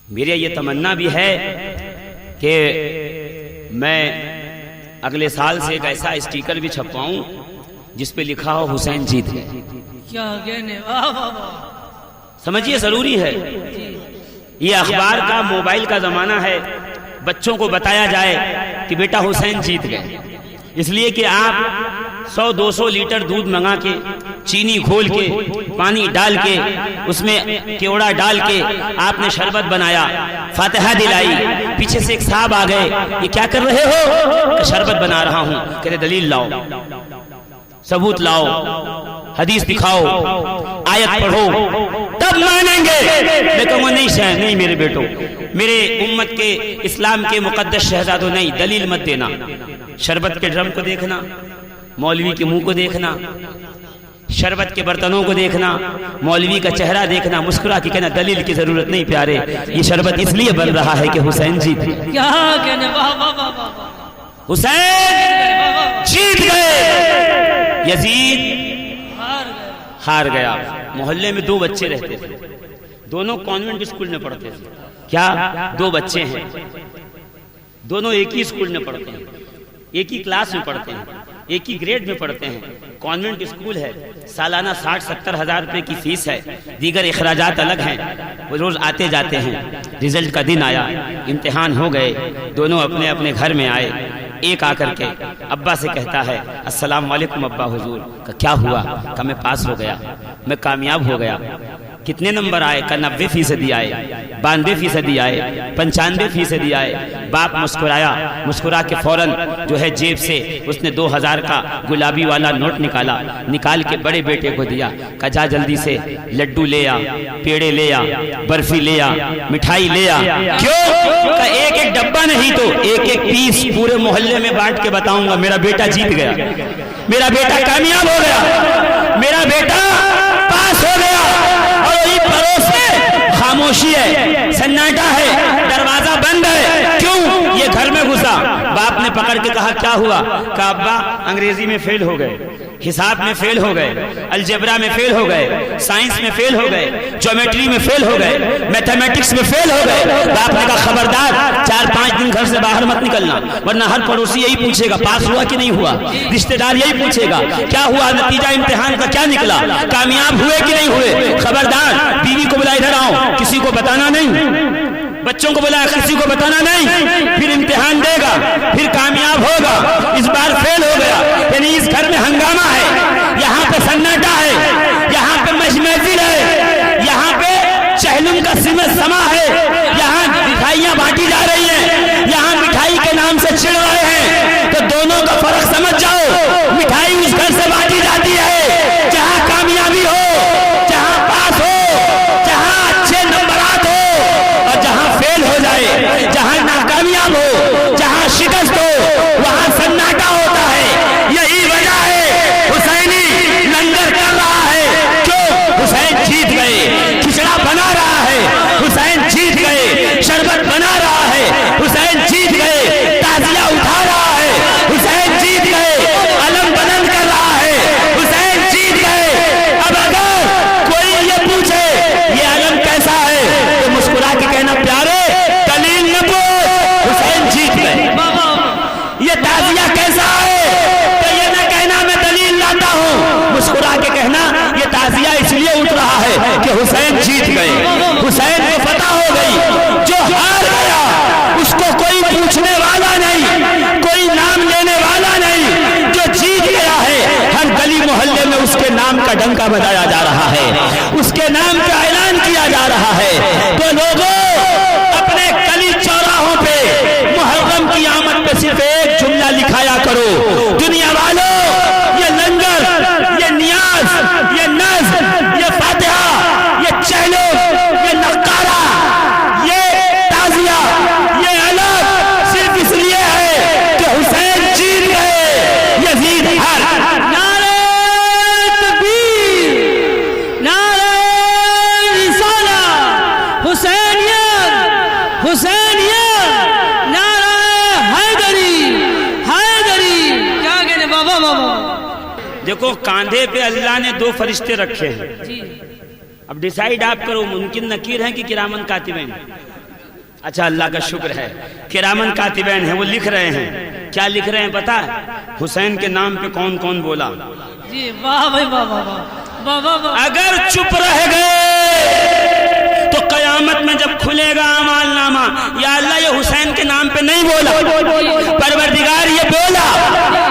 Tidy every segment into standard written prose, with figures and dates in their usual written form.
میرے یہ تمنا بھی ہے کہ میں اگلے سال سے ایک ایسا اسٹیکر بھی چھپواؤں جس پہ لکھا ہو حسین جیت گئے. کیا کہنے، واہ واہ واہ. سمجھیے ضروری ہے. یہ اخبار کا موبائل کا زمانہ ہے، بچوں کو بتایا جائے کہ بیٹا حسین جیت گئے. اس لیے کہ آپ 100-200 لیٹر دودھ منگا کے، چینی کھول کے، پانی ڈال کے، اس میں کیوڑا ڈال کے آپ نے شربت بنایا، فاتحہ دلائی، پیچھے سے ایک صاحب آ گئے، یہ کیا کر رہے ہو؟ کہ شربت بنا رہا ہوں. کہتے دلیل لاؤ، ثبوت لاؤ، حدیث دکھاؤ، آیت پڑھو، تب مانیں گے. میں کہوں گا نہیں میرے بیٹوں، میرے امت کے اسلام کے مقدس شہزادوں، نہیں، دلیل مت دینا. شربت کے ڈرم کو دیکھنا، مولوی کے منہ کو دیکھنا، شربت کے برتنوں کو دیکھنا، مولوی کا چہرہ دیکھنا، مسکرا کے کہنا دلیل کی ضرورت نہیں پیارے، یہ شربت اس لیے بن رہا ہے کہ حسین جیت گئے. کیا کہنے، واہ واہ واہ واہ. حسین جیت گئے، یزید ہار گیا. محلے میں 2 بچے رہتے تھے، دونوں کانوینٹ اسکول میں پڑھتے تھے. کیا 2 بچے ہیں، دونوں ایک ہی اسکول میں پڑھتے ہیں، ایک ہی کلاس میں پڑھتے ہیں، ایک ہی گریڈ میں پڑھتے ہیں. کانوینٹ اسکول ہے، سالانہ 60-70 ہزار روپے کی فیس ہے، دیگر اخراجات الگ ہیں. وہ روز آتے جاتے ہیں. رزلٹ کا دن آیا، امتحان ہو گئے، دونوں اپنے اپنے گھر میں آئے. ایک آ کر کے ابا سے کہتا ہے السلام علیکم ابا حضور. کہ کیا ہوا؟ کہ میں پاس ہو گیا، میں کامیاب ہو گیا. کتنے نمبر آئے؟ کہ 90% آئے، 92% آئے، 95% آئے. باپ مسکرایا، مسکرا کے فوراً جو ہے جیب سے اس نے 2000 کا گلابی والا نوٹ نکالا، نکال کے بڑے بیٹے کو دیا. کہ جا جلدی سے لڈو لے آ، پیڑے لے آ، برفی لے آ، مٹھائی لے آ. کیوں؟ کہ ایک ڈبہ نہیں تو ایک پیس پورے محلے میں بانٹ کے بتاؤں گا میرا بیٹا جیت گیا، میرا بیٹا کامیاب ہو گیا، میرا بیٹا پاس ہو گیا. اور وہی پڑوس میں خاموشی ہے، سناٹا ہے، دروازہ بند ہے. کیوں؟ یہ گھر میں گھسا. باپ نے پکڑ کے کہا کیا ہوا؟ کہا ابا انگریزی میں فیل ہو گئے، حساب میں فیل ہو گئے، الجبرا میں فیل ہو گئے، سائنس میں فیل ہو گئے، جیومیٹری میں فیل ہو گئے، میتھمیٹکس میں فیل ہو گئے. باپ نے کہا خبردار 4-5 دن گھر سے باہر مت نکلنا، ورنہ ہر پڑوسی یہی پوچھے گا پاس ہوا کہ نہیں ہوا، رشتہ دار یہی پوچھے گا کیا ہوا، نتیجہ امتحان کا کیا نکلا، کامیاب ہوئے کہ نہیں ہوئے. خبردار بیوی کو بلا ادھر آؤ، کسی کو بتانا نہیں، بچوں کو بلا کسی کو بتانا نہیں، پھر امتحان دے گا، پھر کامیاب ہوگا. اس بار فیل ہو گیا. یعنی اس گھر میں ہنگامہ ہے، یہاں پہ سناٹا ہے، یہاں پہ محفل ہے، یہاں پہ چہلم کا سما ہے، یہاں مٹھائیاں بانٹی جا رہی ہیں، یہاں مٹھائی کے نام سے چڑھ رہے ہیں. تو دونوں کا فرق سمجھ جاؤ. مٹھائی اس گھر سے بانٹی جاتی ہے جہاں کامیابی ہو، جہاں پاس ہو، جہاں اچھے نمبرات ہو، اور جہاں فیل ہو جائے، جہاں ناکامیاب ہو، جہاں شکست ہو، وہاں سناٹا ہوتا ہے. یہی وجہ ہے حسینی لنگر کر رہا ہے. کیوں؟ حسین جیت گئے. کھچڑا بنا رہا ہے، حسین جیت گئے. شربت بنا رہا ہے، حسین جیت گئے. تعزیہ اٹھا رہا ہے، حسین جیت گئے. علم بلند کر رہا ہے، حسین جیت گئے. اب اگر کوئی یہ پوچھے یہ علم کیسا ہے تو مسکرا کے کہنا پیارے دلیل نہ پوچھ، حسین جیت گئے. یہ تعزیہ کیسا ہے تو یہ نہ کہنا میں دلیل لاتا ہوں، مسکرا کے کہنا یہ تعزیہ اس لیے اٹھ رہا ہے کہ حسین جیت گئے. حسین کو فتح ہو گئی. جو ہار گیا اس کو کوئی پوچھنے والا نہیں، کوئی نام لینے والا نہیں. جو جیت گیا ہے ہر گلی محلے میں اس کے نام کا ڈنکا بجایا جا رہا ہے، اس کے نام کا اعلان کیا جا رہا ہے. تو لوگوں اپنے گلی چوراہوں پہ محرم کی آمد پہ صرف ایک جملہ لکھایا کرو، دنیا والوں یہ لنگر، یہ نیاز، یہ نذر، یہ فاتحہ، یہ چہلو، یہ نقارہ، یہ تعزیہ، یہ علم صرف اس لیے ہے کہ حسین جیت گئے، یزید ہار. نعرہ تکبیر، نعرہ رسالہ، حسینیت، حسینیت، نعرہ حیدری، حیدری. کیا کہنے، بابا بابا. دیکھو کاندھے پہ اللہ نے 2 فرشتے رکھے ہیں. اب ڈیسائیڈ آپ کرو، ممکن نکیر ہیں کہ کرامن کاتبین. اچھا اللہ کا شکر ہے، کرامن کاتبین ہیں، وہ لکھ رہے ہیں، کیا لکھ رہے ہیں پتا ہے؟ حسین کے نام پہ کون کون بولا؟ جی واہ بھائی واہ واہ واہ واہ واہ۔ اگر چپ رہ گئے تو قیامت میں جب کھلے گا اعمال نامہ، یا اللہ یہ حسین کے نام پہ نہیں بولا، پروردگار یہ بولا،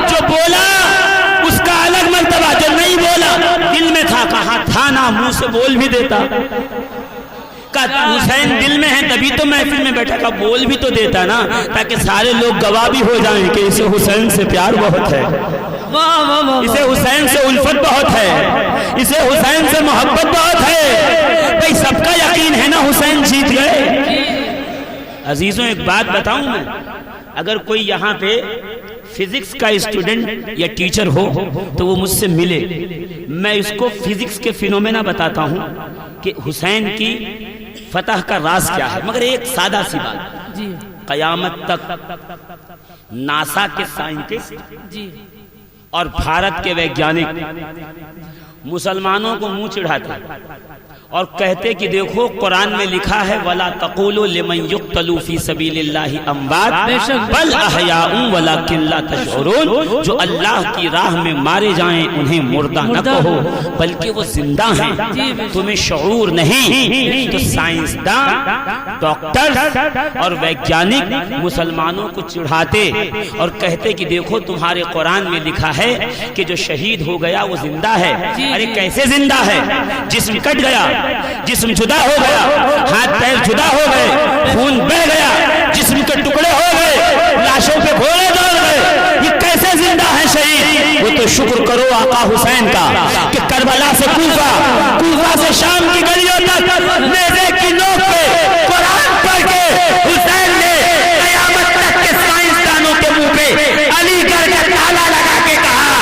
جو بولا اس کا الگ مرتبہ، جو نہیں بولا دل میں تھا، کہاں تھا نا، منہ سے بول بھی دیتا، حسین دل میں ہے تبھی تو محفل میں بیٹھا، کا بول بھی تو دیتا نا، تاکہ سارے لوگ گواہ بھی ہو جائیں کہ اسے حسین سے پیار بہت ہے، اسے حسین سے الفت بہت ہے، اسے حسین سے محبت بہت ہے۔ بھئی سب کا یقین ہے نا حسین جیت گئے۔ عزیزوں ایک بات بتاؤں میں، اگر کوئی یہاں پہ فزکس کا اسٹوڈنٹ یا ٹیچر ہو تو وہ مجھ سے ملے، میں اس کو فزکس کے فینومینا بتاتا ہوں کہ حسین کی فتح کا راز کیا ہے۔ مگر ایک سادہ سی بات، قیامت تک ناسا کے سائنٹسٹ اور بھارت کے ویگیانک مسلمانوں کو منہ چڑھاتے اور کہتے کہ دیکھو قرآن میں لکھا ہے وَلَا تَقُولُوا لِمَنْ يُقْتَلُوا فِي سَبِيلِ اللَّهِ أَمْوَاتٌ بَلْ أَحْيَاءٌ وَلَكِنْ لَا تَشْعُرُونَ، جو اللہ کی راہ میں مارے جائیں انہیں مردہ نہ کہو بلکہ وہ زندہ ہیں، تمہیں شعور نہیں۔ تو سائنسداں، ڈاکٹر اور ویگیانک مسلمانوں کو چڑھاتے اور کہتے کہ دیکھو تمہارے قرآن میں لکھا ہے کہ جو شہید ہو گیا وہ زندہ ہے۔ ارے کیسے زندہ ہے؟ جسم کٹ گیا، جسم جدا ہو گیا، ہاتھ پیر جدا ہو گئے، خون بہ گیا، جسم کے ٹکڑے ہو گئے، لاشوں پہ گھوڑے دوڑ گئے، یہ کیسے زندہ ہے شہید؟ وہ تو شکر کرو آقا حسین کا کہ کربلا سے کوفہ، کوفہ سے شام کی گلیوں تک نیزے کی نوک پہ قرآن پڑھ کے حسین نے قیامت تک کے سائنسدانوں کے منہ پہ علی گڑھ کا تالا لگا کے کہا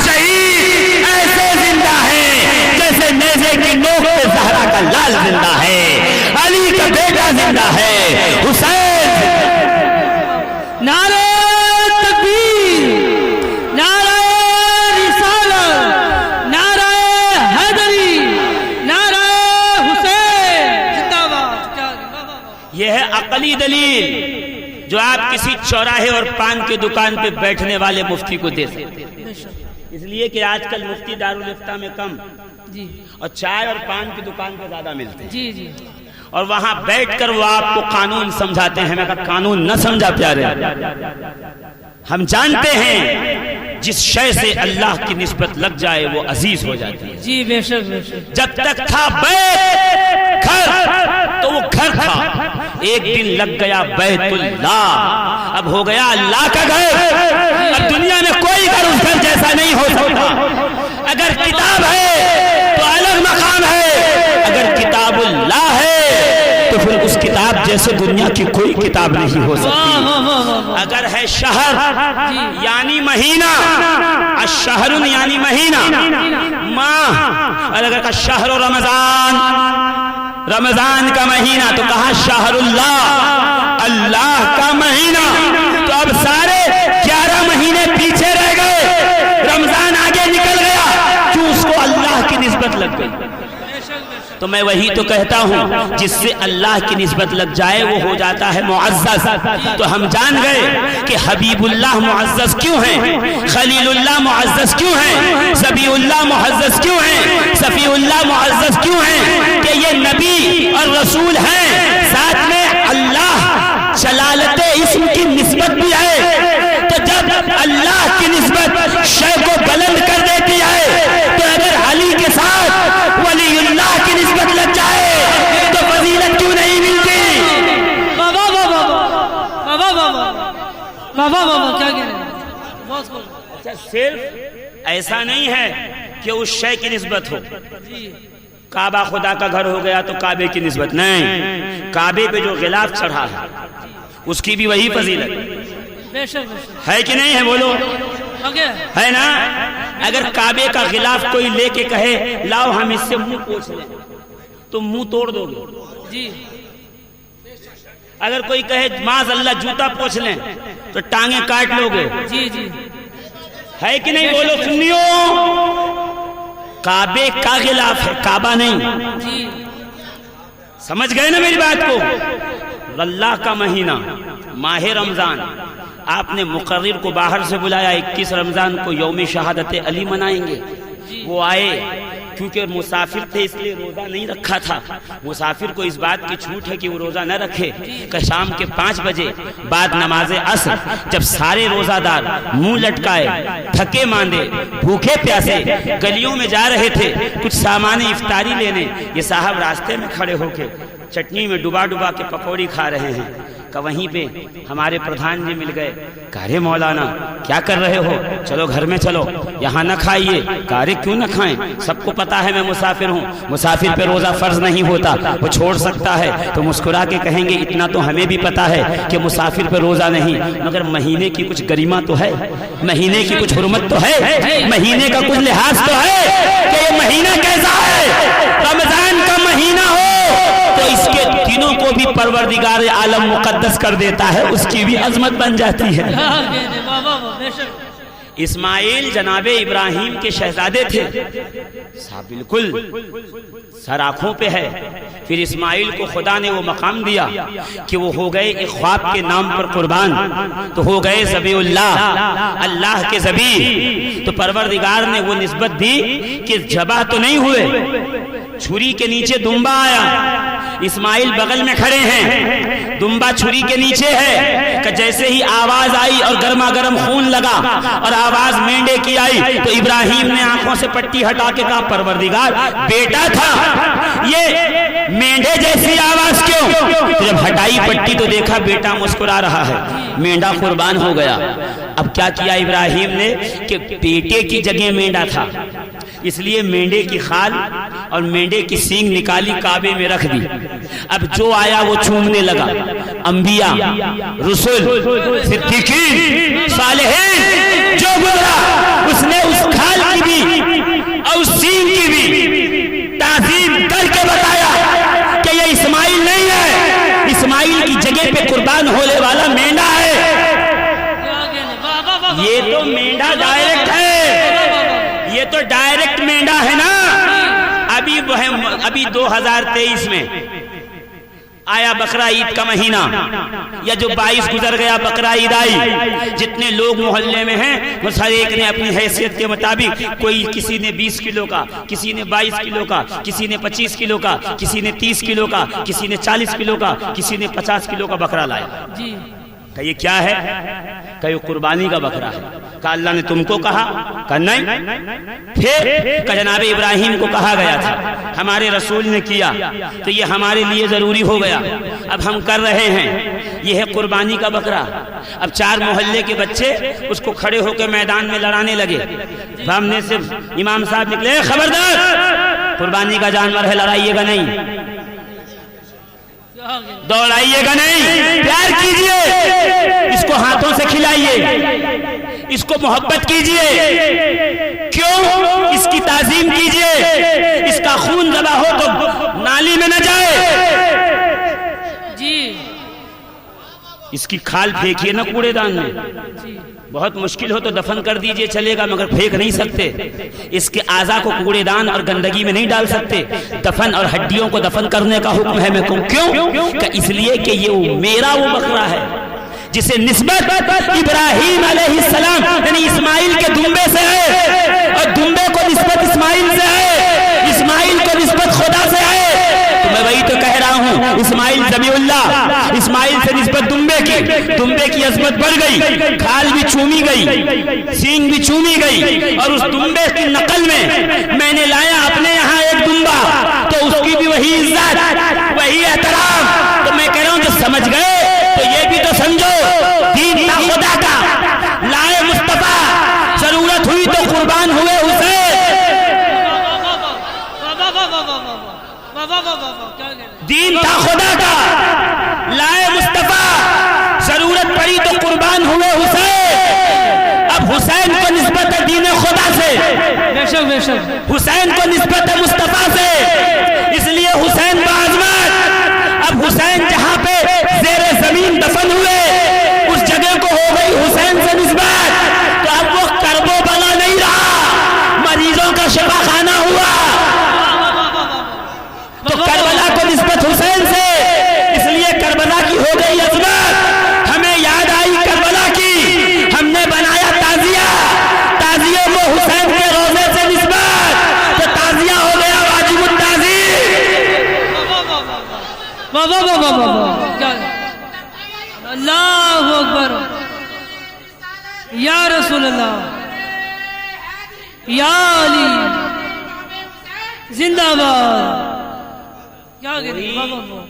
شہید ایسے زندہ ہے جیسے نیزے کی نوک پہ زہرا کا لال زندہ ہے، علی کا بیٹا زندہ ہے، حسین۔ نعرہ تکبیر، نعرہ رسالت، نعرہ حیدری، نعرہ حسین زندہ باد۔ یہ ہے عقلی دلیل جو آپ کسی چوراہے اور پان کی دکان پہ بیٹھنے والے مفتی کو دے سکتے ہیں، اس لیے کہ آج کل مفتی دارالفتہ میں کم اور چائے اور پان کی دکان پہ زیادہ ملتے ہیں، اور وہاں بیٹھ کر وہ آپ کو قانون سمجھاتے ہیں۔ میں کہا قانون نہ سمجھا پیارے، ہم جانتے ہیں جس شے سے اللہ کی نسبت لگ جائے وہ عزیز ہو جاتی ہے۔ جی بے شک بے شک۔ جب تک تھا بیت گھر تو وہ گھر تھا، ایک دن لگ گیا بیت اللہ، اب ہو گیا اللہ کا گھر۔ اب دنیا میں کوئی گھر اس گھر جیسا نہیں ہو سکتا۔ اگر کتاب ہے تو الگ مقام ہے، اگر کتاب اللہ ہے تو پھر اس کتاب جیسے دنیا کی کوئی کتاب نہیں ہو سکتی۔ اگر ہے شہر یعنی مہینہ، الشہر یعنی مہینہ، ماہ، اور اگر کا شہر رمضان، رمضان کا مہینہ تو کہا شہر اللہ، اللہ کا مہینہ۔ تو اب سارے 11 مہینے پیچھے رہ گئے، رمضان آگے نکل گیا، کیوں اس کو اللہ کی نسبت لگ گئی۔ تو میں وہی تو کہتا ہوں جس سے اللہ کی نسبت لگ جائے وہ ہو جاتا ہے معزز۔ تو ہم جان گئے کہ حبیب اللہ معزز کیوں ہیں، خلیل اللہ معزز کیوں ہیں، ذبی اللہ معزز کیوں ہیں، صفی اللہ معزز کیوں ہیں، کہ یہ نبی اور رسول ہیں، ساتھ میں اللہ جلالت اسم کی نسبت بھی ہے۔ تو جب اللہ کی نسبت شے کو بلند کر دیتی ہے تو اگر علی کے ساتھ ولی اللہ کی نسبت لگ جائے تو فضیلت کیوں نہیں ملتی؟ بابا بابا بابا بابا بابا بابا کیا کہہ رہے ہیں؟ اچھا صرف ایسا نہیں ہے کہ اس شے کی نسبت ہو، کعبہ خدا کا گھر ہو گیا تو کعبے کی نسبت نہیں، کعبے پہ جو غلاف چڑھا ہے اس کی بھی وہی فضیلت ہے کہ نہیں ہے؟ بولو ہے نا؟ اگر کعبے کا غلاف کوئی لے کے کہے لاؤ ہم اس سے منہ پوچھ لیں تو منہ توڑ دو گے جی۔ اگر کوئی کہے معاذ اللہ جوتا پوچھ لیں تو ٹانگیں کاٹ لو گے جی جی، ہے کہ نہیں؟ بولو سنیو، کعبے کا غلاف ہے، کعبہ نہیں۔ سمجھ گئے نا میری بات کو؟ اللہ کا مہینہ ماہ رمضان، آپ نے مقرر کو باہر سے بلایا، 21 رمضان کو یوم شہادت علی منائیں گے. وہ آئے، کیونکہ مسافر تھے اس لیے روزہ نہیں رکھا تھا. مسافر کو اس بات کی چھوٹ ہے کہ وہ روزہ نہ رکھے کہ شام کے 5 بجے بعد نماز عصر جب سارے روزہ دار منہ لٹکائے، تھکے ماندے، بھوکے پیاسے گلیوں میں جا رہے تھے کچھ سامان افطاری لینے، یہ صاحب راستے میں کھڑے ہو کے چٹنی میں ڈبا ڈبا کے پکوڑی کھا رہے ہیں. کہ وہیں پہ ہمارے پردھان جی مل گئے. کہا مولانا کیا کر رہے ہو؟ چلو گھر میں چلو، یہاں نہ کھائیے. کہا کیوں نہ کھائیں؟ سب کو پتا ہے میں مسافر ہوں، مسافر پہ روزہ فرض نہیں ہوتا، وہ چھوڑ سکتا ہے. تو مسکرا کے کہیں گے اتنا تو ہمیں بھی پتا ہے کہ مسافر پہ روزہ نہیں، مگر مہینے کی کچھ گریما تو ہے، مہینے کی کچھ حرمت تو ہے، مہینے کا کچھ لحاظ تو ہے کہ یہ مہینہ کیسا ہے. رمضان کا مہینہ ہو تو اس کے دنوں کو بھی پروردگار عالم مقدس کر دیتا ہے، اس کی بھی عظمت بن جاتی ہے. اسماعیل جناب ابراہیم کے شہزادے تھے، بالکل سر آنکھوں پہ ہے. پھر اسماعیل کو خدا نے وہ مقام دیا کہ وہ ہو گئے ایک خواب کے نام پر قربان، تو ہو گئے ذبیح اللہ، اللہ کے ذبیح. تو پروردگار نے وہ نسبت دی کہ ذبح تو نہیں ہوئے، چھری کے نیچے دمبا آیا، اسماعیل بغل میں کھڑے ہیں، دمبا چھری کے نیچے ہے کہ جیسے ہی آواز آئی اور گرما گرم خون لگا اور آواز مینڈے کی آئی تو ابراہیم نے آنکھوں سے پٹی ہٹا کے کہا پروردگار بیٹا تھا، یہ مینڈے جیسی آواز کیوں؟ جب ہٹائی پٹی تو دیکھا بیٹا مسکرا رہا ہے، مینڈا قربان ہو گیا. اب کیا کیا ابراہیم نے کہ بیٹے کی جگہ مینڈا تھا، اس لیے مینڈے کی خال اور مینڈے کی سینگ نکالی کعبے میں رکھ دی. اب جو آیا وہ چومنے لگا، انبیاء، رسول، صدیقین، صالحین، جو گزرا اس نے اس کھال کی بھی اور اس سینگ کی بھی تعظیم کر کے بتایا کہ یہ اسماعیل نہیں ہے، اسماعیل کی جگہ پہ قربان ہونے والا مینڈا ہے. یہ تو مینڈا ڈائریکٹ ہے، یہ تو ڈائریکٹ مینڈا ہے نا. ابھی 2023 میں آیا بقرہ عید کا مہینہ، یا جو 22 گزر گیا بقرہ عید آئی، جتنے لوگ محلے میں ہیں وہ ہر ایک نے اپنی حیثیت کے مطابق، کوئی کسی نے 20 کلو کا، کسی نے 22 کلو کا، کسی نے 25 کلو کا، کسی نے 30 کلو کا، کسی نے 40 کلو کا، کسی نے 50 کلو کا بقرہ لایا. کہ یہ کیا ہے؟ کہ یہ قربانی کا بکرا ہے. کہ اللہ نے تم کو کہا؟ کہ نہیں. پھر کہ جناب ابراہیم کو کہا گیا تھا، ہمارے رسول نے کیا تو یہ ہمارے لیے ضروری ہو گیا، اب ہم کر رہے ہیں. یہ ہے قربانی کا بکرا. اب 4 محلے کے بچے اس کو کھڑے ہو کے میدان میں لڑانے لگے. سامنے سے امام صاحب نکلے، خبردار قربانی کا جانور ہے، لڑائیے گا نہیں، دوڑائیے گا نہیں، پیار کیجئے، اس کو ہاتھوں سے کھلائیے، اس کو محبت کیجئے. کیوں؟ اس کی تعظیم کیجئے، اس کا خون ذبح ہو تو نالی میں نہ جائے. اس کی کھال پھینکیے نہ کوڑے دان میں. بہت مشکل ہو تو دفن کر دیجئے چلے گا، مگر پھینک نہیں سکتے. اس کے اعضاء کو کوڑے دان اور گندگی میں نہیں ڈال سکتے. دفن اور ہڈیوں کو دفن کرنے کا حکم ہے. میں کیوں؟ کہ اس لیے کہ یہ میرا وہ بکرا ہے جسے نسبت ابراہیم علیہ السلام یعنی اسماعیل کے دمبے سے ہے، اور دمبے کو نسبت اسماعیل سے ہے، اسماعیل کو نسبت خدا سے ہے. تو میں وہی تو کہہ رہا ہوں، اسماعیل ذبیح اللہ، اسماعیل سے نسبت دمبے کی عظمت بڑھ گئی، کھال بھی چومی گئی، سینگ بھی چومی گئی، اور اس دمبے کی نقل میں نے لایا اپنے یہاں ایک دمبا، تو اس کی بھی وہی عزت، وہی احترام. تو میں کہہ رہا ہوں جو سمجھ گئے تو یہ بھی تو سمجھو، دین کا خدا کا لائے مصطفیٰ، ضرورت ہوئی تو قربان ہوئے حسین. دین کا خدا کا لائے مصطفیٰ، ضرورت پڑی تو قربان ہوئے حسین. اب حسین کو نسبت ہے دین خدا سے، حسین کو نسبت ہے مصطفیٰ سے، اس لیے حسین بعظمت. اب حسین جہاں پہ زیر زمین دفن ہوئے اس جگہ کو ہو گئی حسین سے نسبت. تو اب وہ کرب و بلا نہیں رہا، مریضوں کا شفا خانہ ہوا. تو کربلا کو نسبت حسین سے، اس لیے کربلا کی ہو واہ واہ کیا اللہ اکبر یا رسول اللہ یا علی زندہ باد کیا کہتے ہیں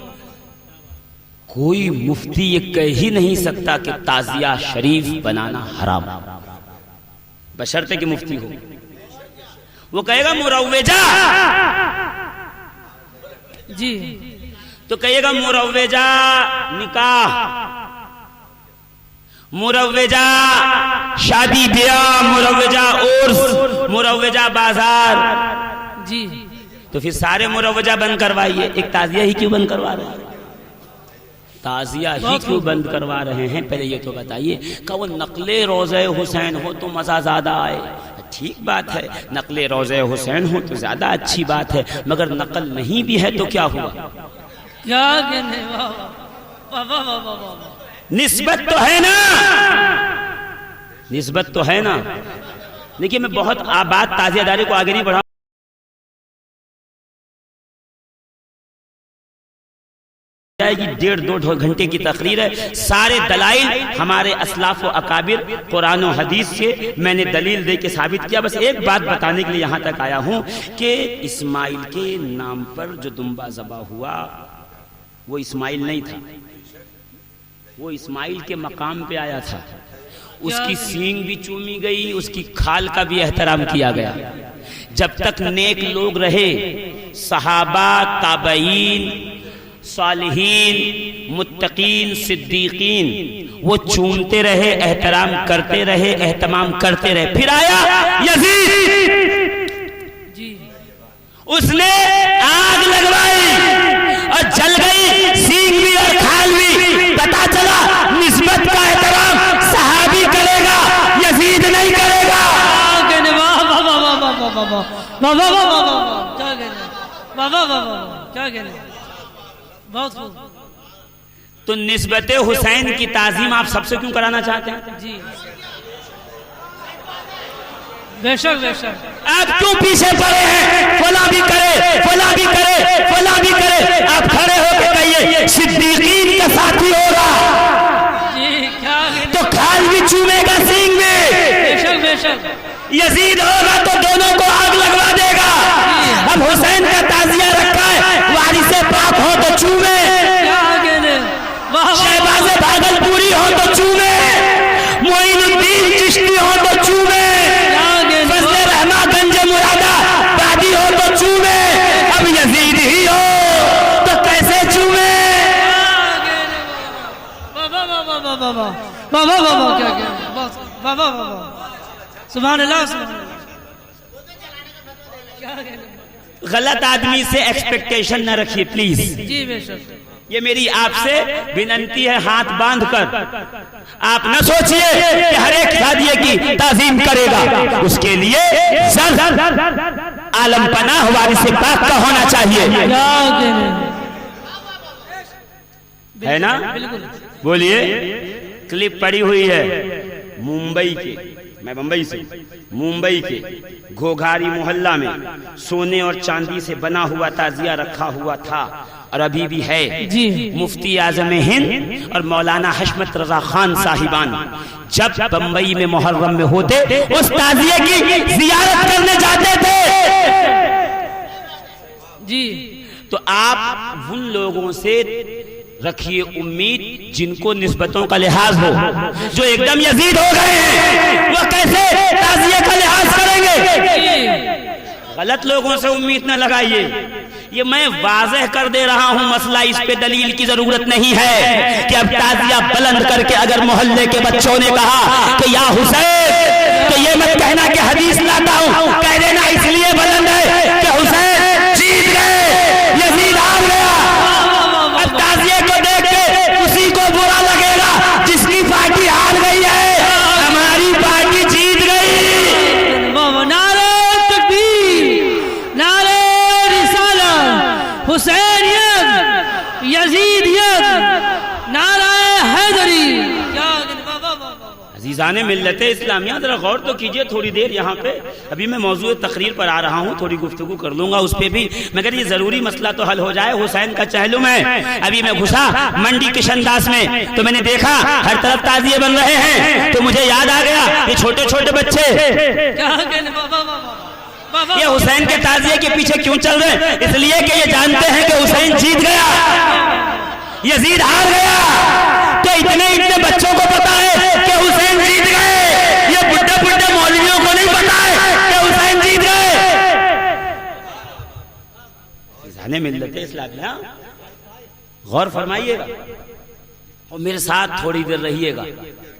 کوئی مفتی یہ کہہ ہی نہیں سکتا کہ تعزیہ شریف بنانا حرام، بشرطے کہ مفتی ہو۔ وہ کہے گا مروجہ جی تو کہے گا مروجہ نکاح، مروجہ شادی بیاہ، مروجہ عرس، مروجہ بازار، جی تو پھر سارے مروجہ بند کروائیے، ایک تعزیہ ہی کیوں بند کروا رہے ہیں؟ تعزیہ ہی کیوں بند کروا رہے ہیں؟ پہلے یہ تو بتائیے کہ وہ نقل روضہ حسین ہو تو مزہ زیادہ آئے، ٹھیک بات ہے، نقل روضہ حسین ہو تو زیادہ اچھی بات ہے، مگر نقل نہیں بھی ہے تو کیا ہوا؟ کیا کہنے واہ واہ واہ واہ واہ، نسبت تو ہے نا، نسبت تو ہے نا۔ دیکھیے میں بہت آباد تعزیہ داری کو آگے نہیں بڑھا جائے گی، 1.5-2 گھنٹے کی تقریر ہے، سارے دلائل ہمارے اسلاف و اکابر قرآن و حدیث سے میں نے دلیل دے کے ثابت کیا۔ بس ایک بات بتانے کے لیے یہاں تک آیا ہوں کہ اسماعیل کے نام پر جو دمبا ذبح ہوا وہ اسماعیل نہیں تھا، وہ اسماعیل کے مقام پہ آیا تھا، اس کی سینگ بھی چومی گئی، اس کی کھال کا بھی احترام کیا گیا۔ جب تک نیک لوگ رہے، صحابہ، تابعین، صالحین، متقین، صدیقین، وہ چومتے رہے، احترام کرتے رہے، اہتمام کرتے رہے۔ پھر آیا یزید، اس نے آگ لگوائی اور جل گئی سینگ بھی اور کھال بھی، پتا چلا نسبت کا احترام صحابی کرے گا، یزید نہیں کرے گا۔ بہت خوب۔ تو نسبت حسین کی تعظیم آپ سب سے کیوں کرانا چاہتے ہیں؟ جی بے شک بے شک۔ آپ کیوں پیچھے پڑے ہیں؟ فلاں بھی کرے، فلاں بھی کرے، فلاں بھی کرے، آپ کھڑے ہو کے کہیے صدیقین کا ساتھی ہوگا جی کیا تو کھال بھی چومے گا سینگ میں، بے شک بے شک۔ یزید ہوگا تو دونوں کو آگ لگوا دے گا۔ اب حسین کا تعزیہ رکھا ہے، وارث پاک ہو تو چومے، شہباز بھاگل پوری ہو تو چومے، معین الدین چشتی ہو تو چومے، فضل رحمہ گنج مرادہ بادی ہو تو چومے، اب یزید ہی ہو تو کیسے چومے؟ بابا بابا بابا بابا بابا کیا کیا بابا بابا سبحان اللہ سبحان اللہ۔ غلط آدمی سے ایکسپیکٹیشن نہ رکھیے پلیز، جی بے شک۔ یہ میری آپ سے بننتی ہے ہاتھ باندھ کر۔ آپ نہ سوچئے کہ ہر ایک شادیے کی تعظیم کرے گا، اس کے لیے عالم پناہ وارث پاک کا ہونا چاہیے، ہے نا؟ بولیے۔ کلپ پڑی ہوئی ہے ممبئی کے، میں بمبئی سے، ممبئی کے گھوگھاری محلہ میں سونے اور چاندی سے بنا ہوا تعزیہ رکھا ہوا تھا اور ابھی بھی ہے۔ مفتی اعظم ہند اور مولانا حشمت رضا خان صاحبان جب بمبئی میں محرم میں ہوتے اس تعزیے کی زیارت کرنے جاتے تھے۔ جی تو آپ ان لوگوں سے رکھیے امید جن کو نسبتوں کا لحاظ ہو، جو ایک دم یزید ہو گئے ہیں وہ کیسے تعزیے کا لحاظ کریں گے؟ غلط لوگوں سے امید نہ لگائیے۔ یہ میں واضح کر دے رہا ہوں مسئلہ، اس پہ دلیل کی ضرورت نہیں ہے کہ اب تعزیہ بلند کر کے اگر محلے کے بچوں نے کہا کہ یا حسین، تو یہ مت کہنا کہ حدیث لاتا ہوں، کہہ دینا اس لیے بلند ہے کہ حسین جیت گئے، یزید ہار گیا۔ اب تعزیے کو دیکھ کے اسی کو برا لگے گا جس کی پارٹی ہار گئی ہے، ہماری پارٹی جیت گئی۔ نعرہ تکبیر، نعرہ رسالت، حسینیت، یزیدیت، نعرہ حیدری۔ عزیزان ملت اسلامیہ ذرا غور تو کیجئے تھوڑی دیر یہاں پہ. ابھی میں موضوع تقریر پر آ رہا ہوں, تھوڑی گفتگو کر لوں گا اس پہ بھی, مگر یہ ضروری مسئلہ تو حل ہو جائے. حسین کا چہلم ہے. ابھی میں گھسا منڈی کشن داس میں تو میں نے دیکھا ہر طرف تعزیے بن رہے ہیں, تو مجھے یاد آ گیا یہ چھوٹے چھوٹے بچے یہ حسین کے تعزیے کے پیچھے کیوں چل رہے ہیں؟ اس لیے کہ یہ جانتے ہیں کہ حسین جیت گیا, یزید ہار گیا. تو اتنے بچوں کو پتا ہے کہ حسین جیت گئے, یہ بڈھے مولویوں کو نہیں پتا ہے کہ حسین جیت گئے. عزیزان ملت اسلامیہ غور فرمائیے گا اور میرے ساتھ تھوڑی دیر رہیے گا.